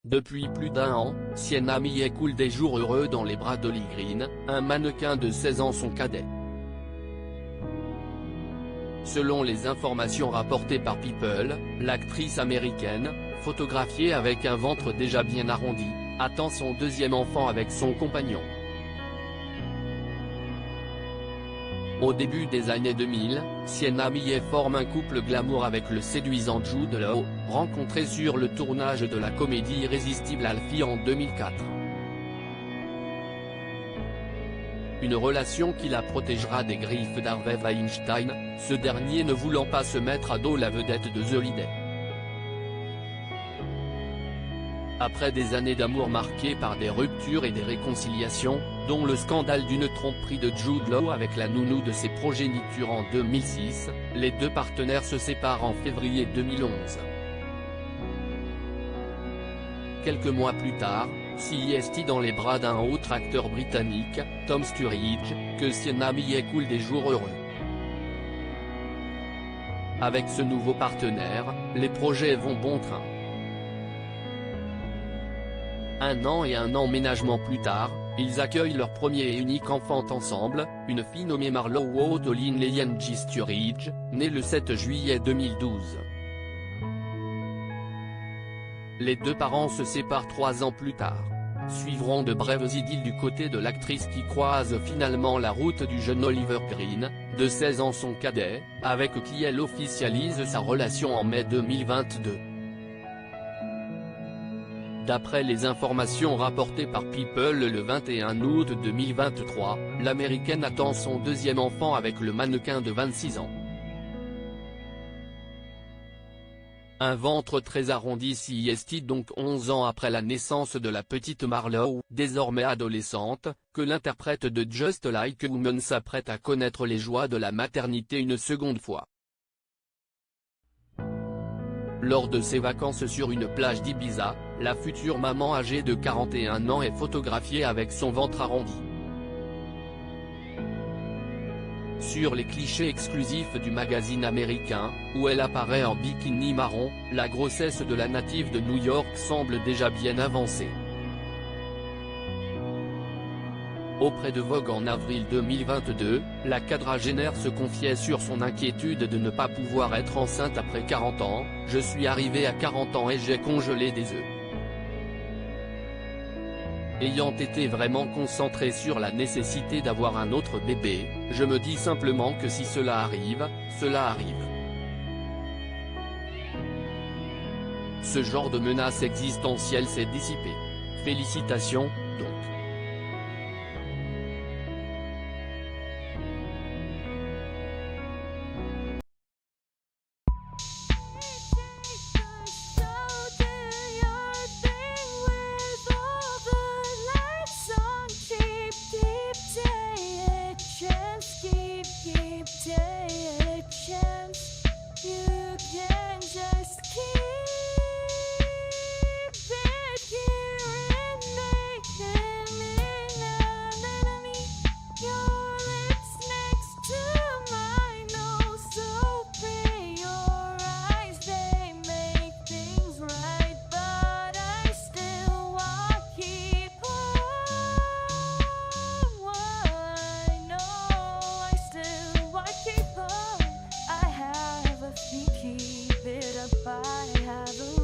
Depuis plus d'un an, Sienna Millet coule des jours heureux dans les bras d'Holly Green, un mannequin de 16 ans son cadet. Selon les informations rapportées par People, l'actrice américaine, photographiée avec un ventre déjà bien arrondi, attend son deuxième enfant avec son compagnon. Au début des années 2000, Sienna Millet forme un couple glamour avec le séduisant Jude Law, rencontré sur le tournage de la comédie irrésistible Alfie en 2004. Une relation qui la protégera des griffes d'Harvey Weinstein, ce dernier ne voulant pas se mettre à dos la vedette de The Holiday. Après des années d'amour marquées par des ruptures et des réconciliations, dont le scandale d'une tromperie de Jude Law avec la nounou de ses progénitures en 2006, les deux partenaires se séparent en février 2011. Quelques mois plus tard, CIST dans les bras d'un autre acteur britannique, Tom Sturridge, que Sienna Millet coule des jours heureux. Avec ce nouveau partenaire, les projets vont bon train. Un an et un emménagement plus tard, ils accueillent leur premier et unique enfant ensemble, une fille nommée Marlo Waudelin Leyenji Sturridge, née le 7 juillet 2012. Les deux parents se séparent 3 ans plus tard. Suivront de brèves idylles du côté de l'actrice qui croise finalement la route du jeune Oliver Green, de 16 ans son cadet, avec qui elle officialise sa relation en mai 2022. D'après les informations rapportées par People le 21 août 2023, l'américaine attend son deuxième enfant avec le mannequin de 26 ans. Un ventre très arrondi CIST donc 11 ans après la naissance de la petite Marlo, désormais adolescente, que l'interprète de Just Like a Woman s'apprête à connaître les joies de la maternité une seconde fois. Lors de ses vacances sur une plage d'Ibiza, la future maman âgée de 41 ans est photographiée avec son ventre arrondi. Sur les clichés exclusifs du magazine américain, où elle apparaît en bikini marron, la grossesse de la native de New York semble déjà bien avancée. Auprès de Vogue en avril 2022, la quadragénaire se confiait sur son inquiétude de ne pas pouvoir être enceinte après 40 ans, « Je suis arrivée à 40 ans et j'ai congelé des œufs. Ayant été vraiment concentrée sur la nécessité d'avoir un autre bébé, je me dis simplement que si cela arrive, cela arrive. Ce genre de menace existentielle s'est dissipé. Félicitations, donc. Keep it up, I have a